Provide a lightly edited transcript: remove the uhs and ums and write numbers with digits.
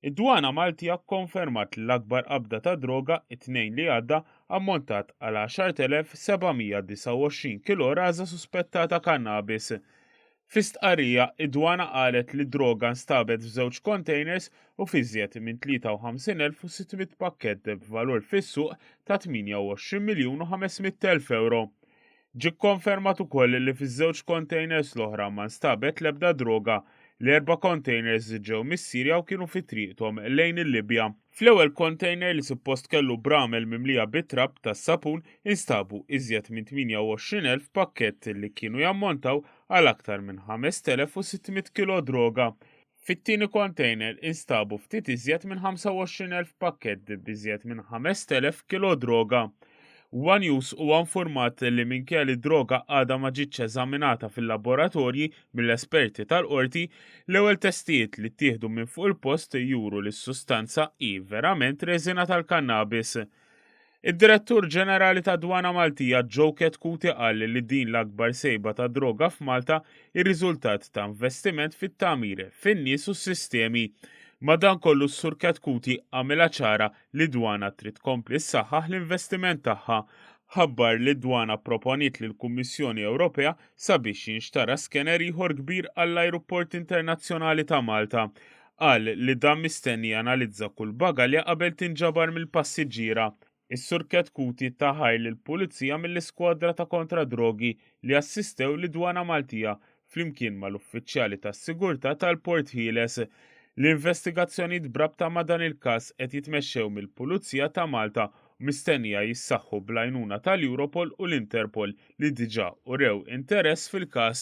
Id-dwana Maltija kkonfermat li l-akbar qabda ta' droga it-tnejn li għadda ammontat għal 10,729 kilo raża suspettata kannabis. Fi stqarrija, id-dwana qalet li droga nstabet f'żewġ containers u fi żjed minn 53,600 pakkett b'valur fis-suq ta' 28,500,000 euro. Ġie kkonfermat ukoll li fiż-żewġ containers l-oħra ma nstabet l-ebda droga. L-4 containers ġew mis-Sirja u kienu fi triqthom lejn il-Libja. Fl-ewwel container li suppost kellu bramel mimlija bit-trab tas-sapun instabu iżjed minn 28,000 pakkett li kienu jammontaw għal aktar minn 5,600 kilo droga. Fit-tieni container instabu ftit iżjed minn 25,000 pakkett biżjed minn 5,000 kilo droga. One News huwa infurmat li minkejja li droga għadha ma ġietx eżaminata fil-laboratorji mill-esperti tal-qorti, l-ewwel testijiet li ttieħdu minn fuq il-post juru li s-sustanza hi verament reżina tal-kannabis. Id-Direttur Ġenerali ta' Dwana Maltija Joe Ketkuti qal li din l-akbar sejba ta' droga f'Malta ir-riżultat ta' investiment fit-tagħmir fin-nies u s-sistemi. Madankollu s-Sur Ketkuti għamilha ċara li dwana trid tkompli ssaħħaħ l-investiment tagħha. Ħabbar li dwana proponiet lill kummissjoni Ewropea sabiex jinxtara skener ieħor kbir għall-Ajruport Internazzjonali ta' Malta. Qal li dan mistenni analizza kull bagalja qabel tinġabar mill-passiġġiera. Is-Sur Ketkuti taħaj lill-Pulizija mill-iskwadra ta' kontra drogi li assistew li dwana Maltija flimkien mal-uffiċjali tas-sigurtà tal-Port Ħieles. L-investigazzjonijiet brabta ma' dan il-każ qed jitmexxew mill-Pulizija ta' Malta u mistennija jissaħħu bl-għajnuna tal-Europol u l-Interpol li diġà urew interess fil-każ.